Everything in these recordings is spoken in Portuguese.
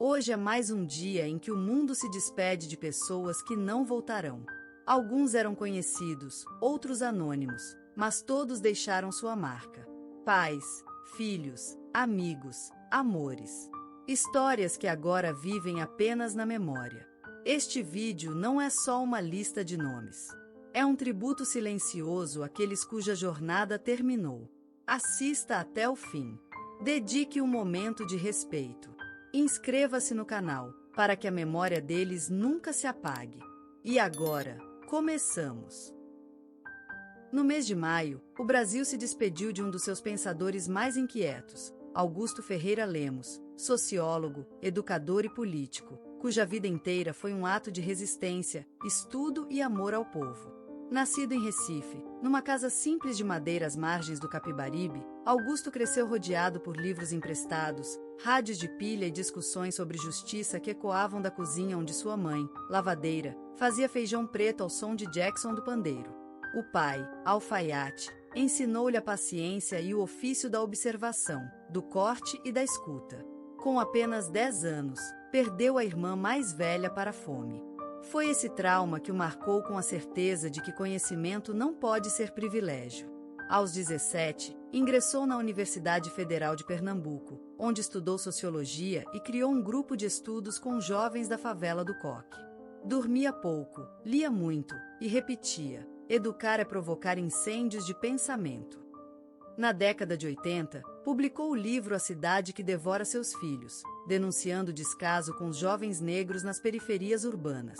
Hoje é mais um dia em que o mundo se despede de pessoas que não voltarão. Alguns eram conhecidos, outros anônimos, mas todos deixaram sua marca. Pais, filhos, amigos, amores. Histórias que agora vivem apenas na memória. Este vídeo não é só uma lista de nomes. É um tributo silencioso àqueles cuja jornada terminou. Assista até o fim. Dedique um momento de respeito. Inscreva-se no canal, para que a memória deles nunca se apague. E agora, começamos! No mês de maio, o Brasil se despediu de um dos seus pensadores mais inquietos, Augusto Ferreira Lemos, sociólogo, educador e político, cuja vida inteira foi um ato de resistência, estudo e amor ao povo. Nascido em Recife, numa casa simples de madeira às margens do Capibaribe, Augusto cresceu rodeado por livros emprestados, rádios de pilha e discussões sobre justiça que ecoavam da cozinha onde sua mãe, lavadeira, fazia feijão preto ao som de Jackson do pandeiro. O pai, alfaiate, ensinou-lhe a paciência e o ofício da observação, do corte e da escuta. Com apenas 10 anos, perdeu a irmã mais velha para a fome. Foi esse trauma que o marcou com a certeza de que conhecimento não pode ser privilégio. Aos 17, ingressou na Universidade Federal de Pernambuco, onde estudou sociologia e criou um grupo de estudos com jovens da favela do Coque. Dormia pouco, lia muito e repetia: educar é provocar incêndios de pensamento. Na década de 80, publicou o livro A Cidade que Devora Seus Filhos, denunciando o descaso com os jovens negros nas periferias urbanas.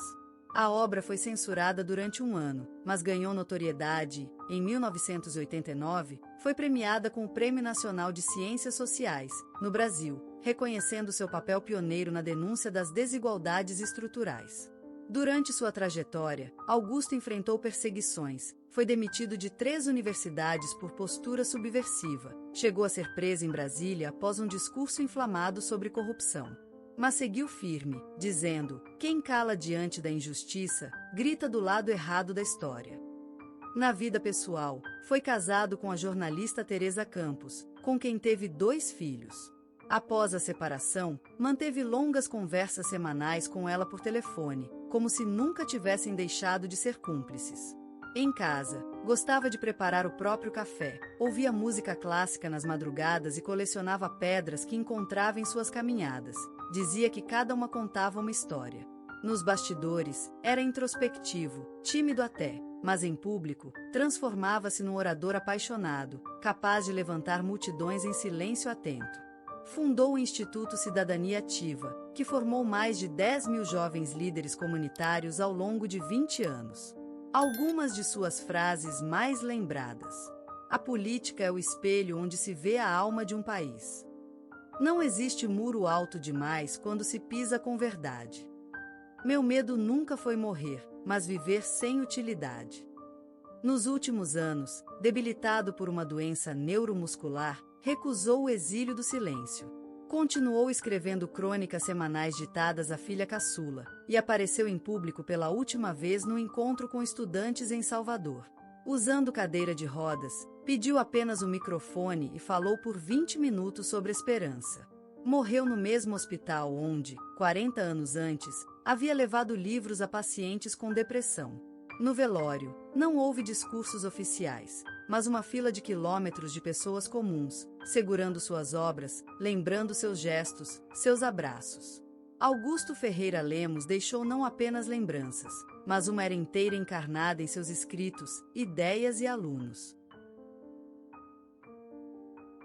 A obra foi censurada durante um ano, mas ganhou notoriedade e, em 1989, foi premiada com o Prêmio Nacional de Ciências Sociais, no Brasil, reconhecendo seu papel pioneiro na denúncia das desigualdades estruturais. Durante sua trajetória, Augusto enfrentou perseguições, foi demitido de 3 universidades por postura subversiva, chegou a ser preso em Brasília após um discurso inflamado sobre corrupção. Mas seguiu firme, dizendo: quem cala diante da injustiça, grita do lado errado da história. Na vida pessoal, foi casado com a jornalista Teresa Campos, com quem teve 2 filhos. Após a separação, manteve longas conversas semanais com ela por telefone, como se nunca tivessem deixado de ser cúmplices. Em casa, gostava de preparar o próprio café, ouvia música clássica nas madrugadas e colecionava pedras que encontrava em suas caminhadas. Dizia que cada uma contava uma história. Nos bastidores, era introspectivo, tímido até, mas em público, transformava-se num orador apaixonado, capaz de levantar multidões em silêncio atento. Fundou o Instituto Cidadania Ativa, que formou mais de 10.000 jovens líderes comunitários ao longo de 20 anos. Algumas de suas frases mais lembradas: a política é o espelho onde se vê a alma de um país. Não existe muro alto demais quando se pisa com verdade. Meu medo nunca foi morrer, mas viver sem utilidade. Nos últimos anos, debilitado por uma doença neuromuscular, recusou o exílio do silêncio. Continuou escrevendo crônicas semanais ditadas à filha caçula, e apareceu em público pela última vez no encontro com estudantes em Salvador. Usando cadeira de rodas, pediu apenas um microfone e falou por 20 minutos sobre esperança. Morreu no mesmo hospital onde, 40 anos antes, havia levado livros a pacientes com depressão. No velório, não houve discursos oficiais, mas uma fila de quilômetros de pessoas comuns, segurando suas obras, lembrando seus gestos, seus abraços. Augusto Ferreira Lemos deixou não apenas lembranças, mas uma era inteira encarnada em seus escritos, ideias e alunos.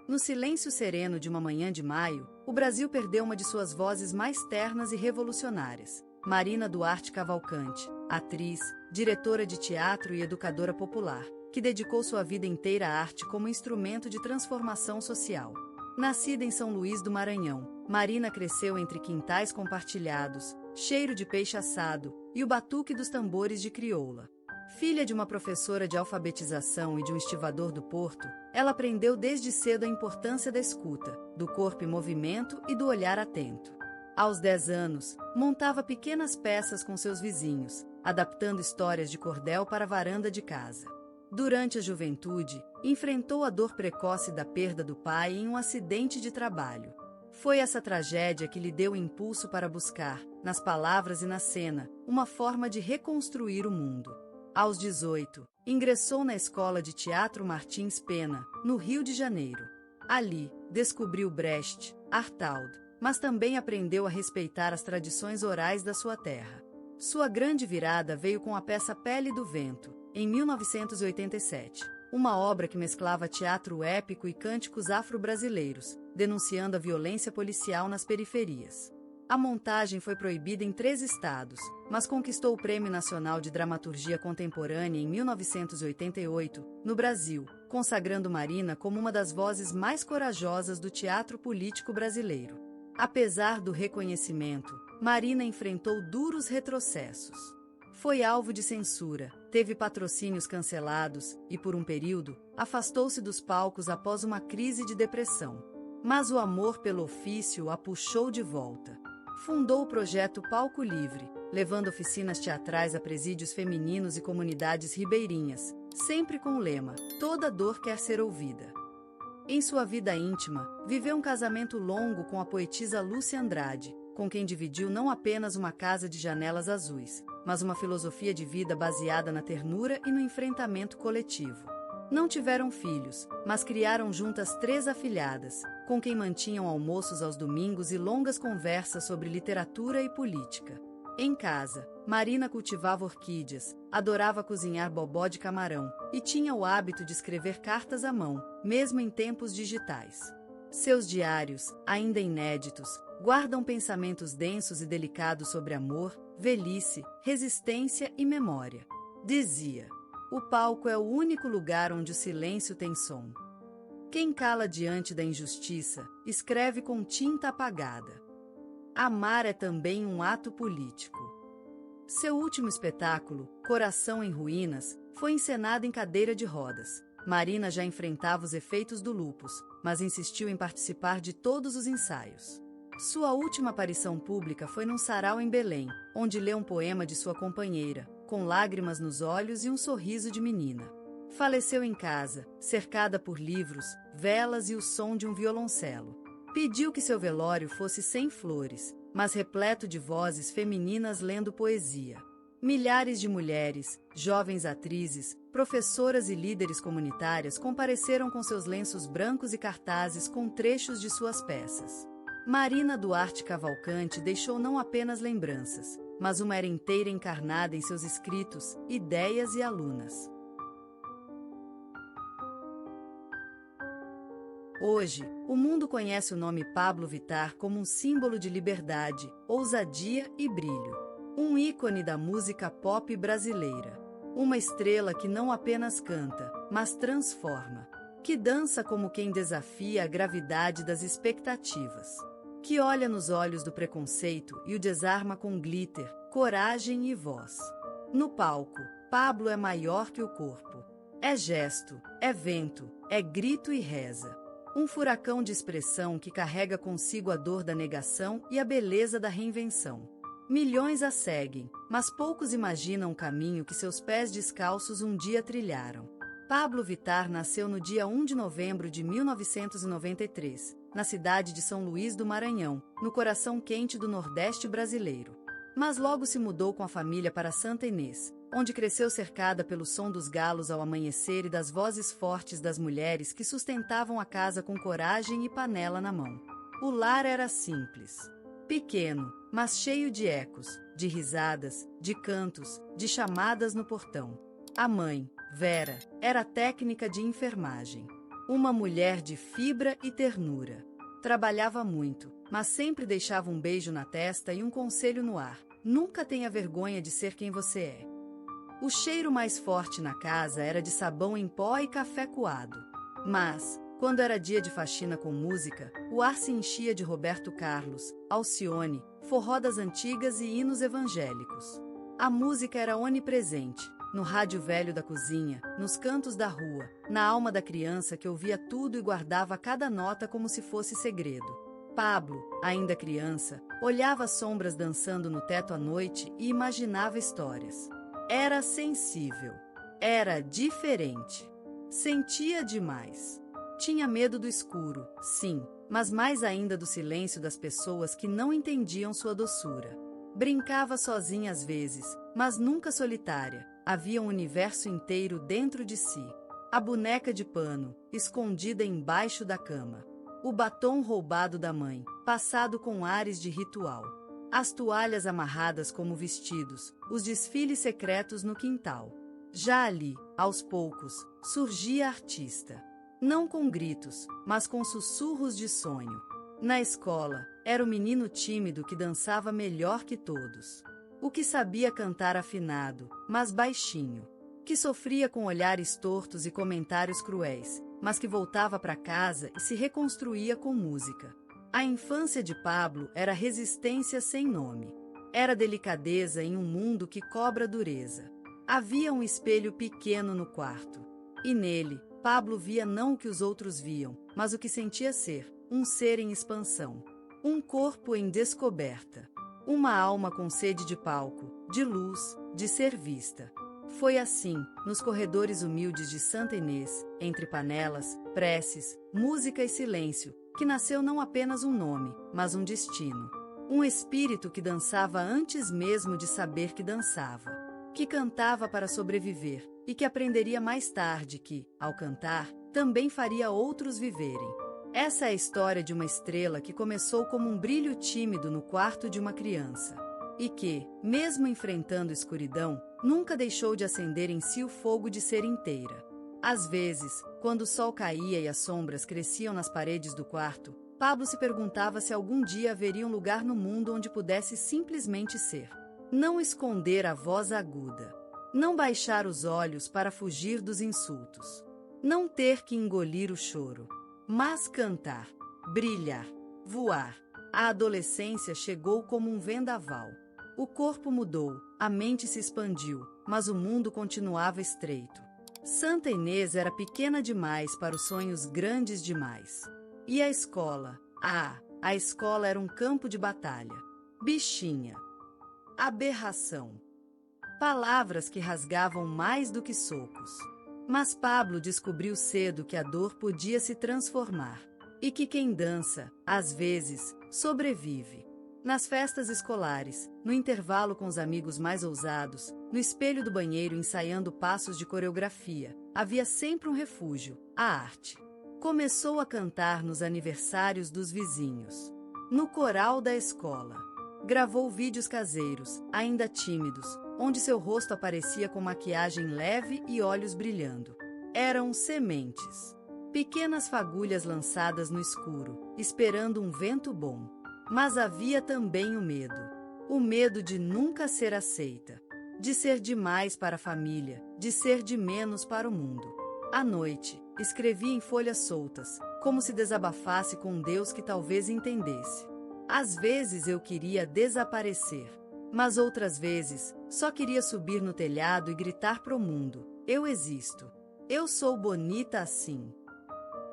No silêncio sereno de uma manhã de maio, o Brasil perdeu uma de suas vozes mais ternas e revolucionárias, Marina Duarte Cavalcante, atriz, diretora de teatro e educadora popular, que dedicou sua vida inteira à arte como instrumento de transformação social. Nascida em São Luís do Maranhão, Marina cresceu entre quintais compartilhados, cheiro de peixe assado e o batuque dos tambores de crioula. Filha de uma professora de alfabetização e de um estivador do Porto, ela aprendeu desde cedo a importância da escuta, do corpo em movimento e do olhar atento. Aos 10 anos, montava pequenas peças com seus vizinhos, adaptando histórias de cordel para a varanda de casa. Durante a juventude, enfrentou a dor precoce da perda do pai em um acidente de trabalho. Foi essa tragédia que lhe deu o impulso para buscar, nas palavras e na cena, uma forma de reconstruir o mundo. Aos 18, ingressou na Escola de Teatro Martins Pena, no Rio de Janeiro. Ali, descobriu Brecht, Artaud, mas também aprendeu a respeitar as tradições orais da sua terra. Sua grande virada veio com a peça Pele do Vento, em 1987, uma obra que mesclava teatro épico e cânticos afro-brasileiros, denunciando a violência policial nas periferias. A montagem foi proibida em 3 estados, mas conquistou o Prêmio Nacional de Dramaturgia Contemporânea em 1988, no Brasil, consagrando Marina como uma das vozes mais corajosas do teatro político brasileiro. Apesar do reconhecimento, Marina enfrentou duros retrocessos. Foi alvo de censura, teve patrocínios cancelados e, por um período, afastou-se dos palcos após uma crise de depressão. Mas o amor pelo ofício a puxou de volta. Fundou o projeto Palco Livre, levando oficinas teatrais a presídios femininos e comunidades ribeirinhas, sempre com o lema: toda dor quer ser ouvida. Em sua vida íntima, viveu um casamento longo com a poetisa Lúcia Andrade, com quem dividiu não apenas uma casa de janelas azuis, mas uma filosofia de vida baseada na ternura e no enfrentamento coletivo. Não tiveram filhos, mas criaram juntas 3 afilhadas, com quem mantinham almoços aos domingos e longas conversas sobre literatura e política. Em casa, Marina cultivava orquídeas, adorava cozinhar bobó de camarão e tinha o hábito de escrever cartas à mão, mesmo em tempos digitais. Seus diários, ainda inéditos, guardam pensamentos densos e delicados sobre amor, velhice, resistência e memória. Dizia: o palco é o único lugar onde o silêncio tem som. Quem cala diante da injustiça, escreve com tinta apagada. Amar é também um ato político. Seu último espetáculo, Coração em Ruínas, foi encenado em cadeira de rodas. Marina já enfrentava os efeitos do lupus, mas insistiu em participar de todos os ensaios. Sua última aparição pública foi num sarau em Belém, onde leu um poema de sua companheira, com lágrimas nos olhos e um sorriso de menina. Faleceu em casa, cercada por livros, velas e o som de um violoncelo. Pediu que seu velório fosse sem flores, mas repleto de vozes femininas lendo poesia. Milhares de mulheres, jovens atrizes, professoras e líderes comunitárias compareceram com seus lenços brancos e cartazes com trechos de suas peças. Marina Duarte Cavalcante deixou não apenas lembranças, mas uma era inteira encarnada em seus escritos, ideias e alunas. Hoje, o mundo conhece o nome Pablo Vittar como um símbolo de liberdade, ousadia e brilho. Um ícone da música pop brasileira. Uma estrela que não apenas canta, mas transforma. Que dança como quem desafia a gravidade das expectativas. Que olha nos olhos do preconceito e o desarma com glitter, coragem e voz. No palco, Pablo é maior que o corpo. É gesto, é vento, é grito e reza. Um furacão de expressão que carrega consigo a dor da negação e a beleza da reinvenção. Milhões a seguem, mas poucos imaginam o caminho que seus pés descalços um dia trilharam. Pablo Vittar nasceu no dia 1 de novembro de 1993, na cidade de São Luís do Maranhão, no coração quente do Nordeste brasileiro. Mas logo se mudou com a família para Santa Inês, onde cresceu cercada pelo som dos galos ao amanhecer e das vozes fortes das mulheres que sustentavam a casa com coragem e panela na mão. O lar era simples. Pequeno, mas cheio de ecos, de risadas, de cantos, de chamadas no portão. A mãe, Vera, era técnica de enfermagem. Uma mulher de fibra e ternura. Trabalhava muito, mas sempre deixava um beijo na testa e um conselho no ar: nunca tenha vergonha de ser quem você é. O cheiro mais forte na casa era de sabão em pó e café coado. Mas, quando era dia de faxina com música, o ar se enchia de Roberto Carlos, Alcione, forró das antigas e hinos evangélicos. A música era onipresente, no rádio velho da cozinha, nos cantos da rua, na alma da criança que ouvia tudo e guardava cada nota como se fosse segredo. Pablo, ainda criança, olhava as sombras dançando no teto à noite e imaginava histórias. Era sensível. Era diferente. Sentia demais. Tinha medo do escuro, sim, mas mais ainda do silêncio das pessoas que não entendiam sua doçura. Brincava sozinha às vezes, mas nunca solitária. Havia um universo inteiro dentro de si. A boneca de pano, escondida embaixo da cama. O batom roubado da mãe, passado com ares de ritual. As toalhas amarradas como vestidos, os desfiles secretos no quintal. Já ali, aos poucos, surgia a artista. Não com gritos, mas com sussurros de sonho. Na escola, era o menino tímido que dançava melhor que todos. O que sabia cantar afinado, mas baixinho. Que sofria com olhares tortos e comentários cruéis, mas que voltava para casa e se reconstruía com música. A infância de Pablo era resistência sem nome. Era delicadeza em um mundo que cobra dureza. Havia um espelho pequeno no quarto. E nele, Pablo via não o que os outros viam, mas o que sentia ser, um ser em expansão. Um corpo em descoberta. Uma alma com sede de palco, de luz, de ser vista. Foi assim, nos corredores humildes de Santa Inês, entre panelas, preces, música e silêncio, que nasceu não apenas um nome, mas um destino. Um espírito que dançava antes mesmo de saber que dançava. Que cantava para sobreviver, e que aprenderia mais tarde que, ao cantar, também faria outros viverem. Essa é a história de uma estrela que começou como um brilho tímido no quarto de uma criança. E que, mesmo enfrentando escuridão, nunca deixou de acender em si o fogo de ser inteira. Às vezes, quando o sol caía e as sombras cresciam nas paredes do quarto, Pablo se perguntava se algum dia haveria um lugar no mundo onde pudesse simplesmente ser. Não esconder a voz aguda. Não baixar os olhos para fugir dos insultos. Não ter que engolir o choro. Mas cantar, brilhar, voar. A adolescência chegou como um vendaval. O corpo mudou, a mente se expandiu, mas o mundo continuava estreito. Santa Inês era pequena demais para os sonhos grandes demais. E a escola? A escola era um campo de batalha. Bichinha. Aberração. Palavras que rasgavam mais do que socos. Mas Pablo descobriu cedo que a dor podia se transformar. E que quem dança, às vezes, sobrevive. Nas festas escolares, no intervalo com os amigos mais ousados, no espelho do banheiro ensaiando passos de coreografia, havia sempre um refúgio, a arte. Começou a cantar nos aniversários dos vizinhos. No coral da escola. Gravou vídeos caseiros, ainda tímidos, onde seu rosto aparecia com maquiagem leve e olhos brilhando. Eram sementes. Pequenas fagulhas lançadas no escuro, esperando um vento bom. Mas havia também o medo. O medo de nunca ser aceita. De ser demais para a família, de ser de menos para o mundo. À noite, escrevia em folhas soltas, como se desabafasse com um Deus que talvez entendesse. Às vezes eu queria desaparecer, mas outras vezes só queria subir no telhado e gritar pro mundo: eu existo. Eu sou bonita assim.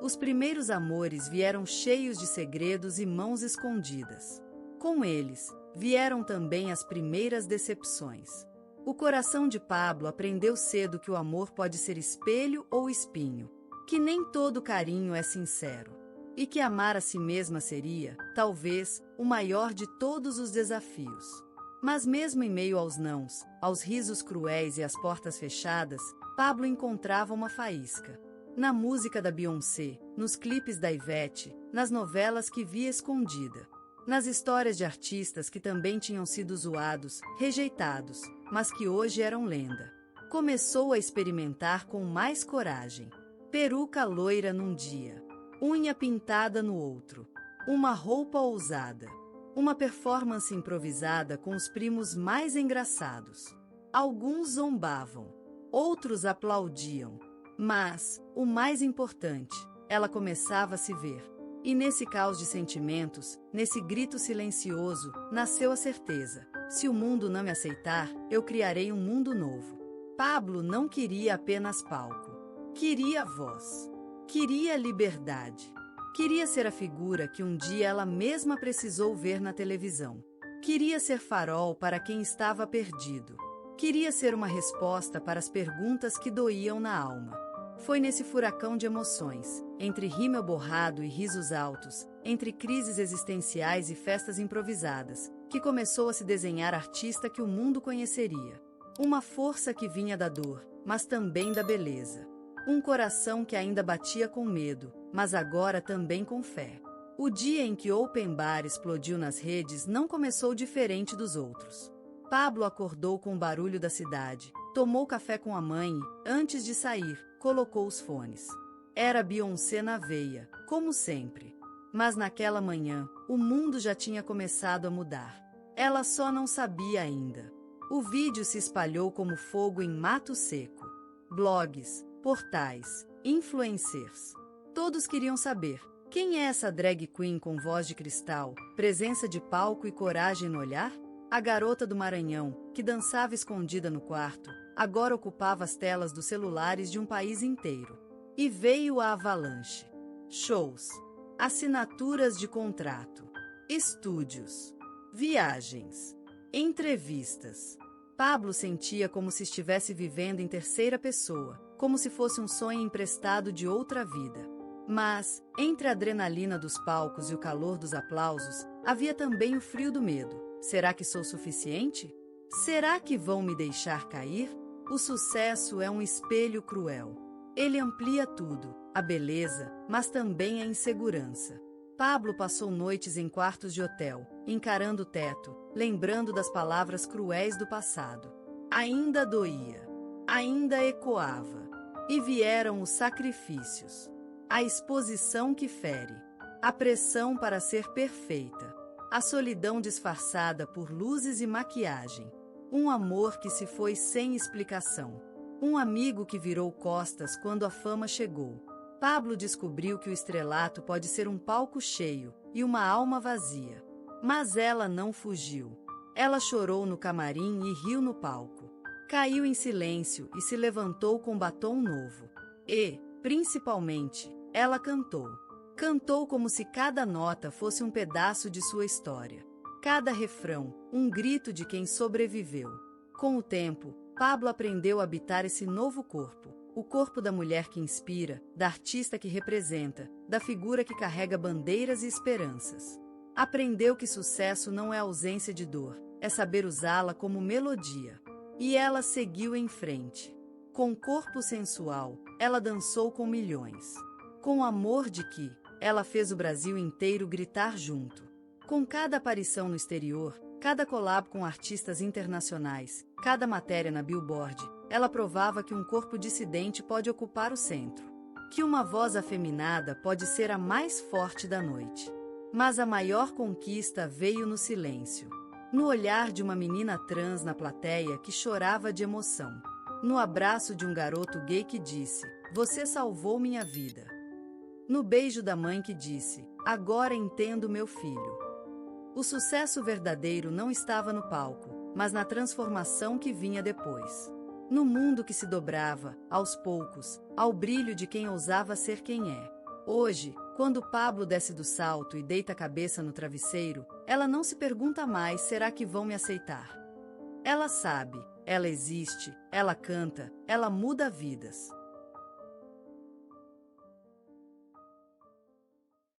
Os primeiros amores vieram cheios de segredos e mãos escondidas. Com eles, vieram também as primeiras decepções. O coração de Pablo aprendeu cedo que o amor pode ser espelho ou espinho, que nem todo carinho é sincero, e que amar a si mesma seria, talvez, o maior de todos os desafios. Mas mesmo em meio aos nãos, aos risos cruéis e às portas fechadas, Pablo encontrava uma faísca. Na música da Beyoncé, nos clipes da Ivete, nas novelas que via escondida. Nas histórias de artistas que também tinham sido zoados, rejeitados, mas que hoje eram lenda. Começou a experimentar com mais coragem. Peruca loira num dia, unha pintada no outro, uma roupa ousada, uma performance improvisada com os primos mais engraçados. Alguns zombavam, outros aplaudiam. Mas, o mais importante, ela começava a se ver. E nesse caos de sentimentos, nesse grito silencioso, nasceu a certeza: se o mundo não me aceitar, eu criarei um mundo novo. Pablo não queria apenas palco. Queria voz. Queria liberdade. Queria ser a figura que um dia ela mesma precisou ver na televisão. Queria ser farol para quem estava perdido. Queria ser uma resposta para as perguntas que doíam na alma. Foi nesse furacão de emoções, entre rímel borrado e risos altos, entre crises existenciais e festas improvisadas, que começou a se desenhar artista que o mundo conheceria. Uma força que vinha da dor, mas também da beleza. Um coração que ainda batia com medo, mas agora também com fé. O dia em que Open Bar explodiu nas redes não começou diferente dos outros. Pablo acordou com o barulho da cidade, tomou café com a mãe e, antes de sair, colocou os fones. Era Beyoncé na veia, como sempre. Mas naquela manhã, o mundo já tinha começado a mudar. Ela só não sabia ainda. O vídeo se espalhou como fogo em mato seco. Blogs, portais, influencers. Todos queriam saber: quem é essa drag queen com voz de cristal, presença de palco e coragem no olhar? A garota do Maranhão, que dançava escondida no quarto, agora ocupava as telas dos celulares de um país inteiro. E veio a avalanche. Shows, assinaturas de contrato, estúdios, viagens, entrevistas. Pablo sentia como se estivesse vivendo em terceira pessoa, como se fosse um sonho emprestado de outra vida. Mas, entre a adrenalina dos palcos e o calor dos aplausos, havia também o frio do medo. Será que sou suficiente? Será que vão me deixar cair? O sucesso é um espelho cruel. Ele amplia tudo, a beleza, mas também a insegurança. Pablo passou noites em quartos de hotel, encarando o teto, lembrando das palavras cruéis do passado. Ainda doía, ainda ecoava. E vieram os sacrifícios. A exposição que fere, a pressão para ser perfeita, a solidão disfarçada por luzes e maquiagem, um amor que se foi sem explicação, um amigo que virou costas quando a fama chegou. Pablo descobriu que o estrelato pode ser um palco cheio e uma alma vazia. Mas ela não fugiu. Ela chorou no camarim e riu no palco. Caiu em silêncio e se levantou com batom novo. E, principalmente, ela cantou. Cantou como se cada nota fosse um pedaço de sua história. Cada refrão, um grito de quem sobreviveu. Com o tempo, Pablo aprendeu a habitar esse novo corpo. O corpo da mulher que inspira, da artista que representa, da figura que carrega bandeiras e esperanças. Aprendeu que sucesso não é ausência de dor, é saber usá-la como melodia. E ela seguiu em frente. Com corpo sensual, ela dançou com milhões. Com amor de que, ela fez o Brasil inteiro gritar junto. Com cada aparição no exterior, cada collab com artistas internacionais, cada matéria na Billboard, ela provava que um corpo dissidente pode ocupar o centro. Que uma voz afeminada pode ser a mais forte da noite. Mas a maior conquista veio no silêncio. No olhar de uma menina trans na plateia que chorava de emoção. No abraço de um garoto gay que disse: "Você salvou minha vida." No beijo da mãe que disse: "Agora entendo meu filho." O sucesso verdadeiro não estava no palco, mas na transformação que vinha depois. No mundo que se dobrava, aos poucos, ao brilho de quem ousava ser quem é. Hoje, quando Pablo desce do salto e deita a cabeça no travesseiro, ela não se pergunta mais: será que vão me aceitar? Ela sabe, ela existe, ela canta, ela muda vidas.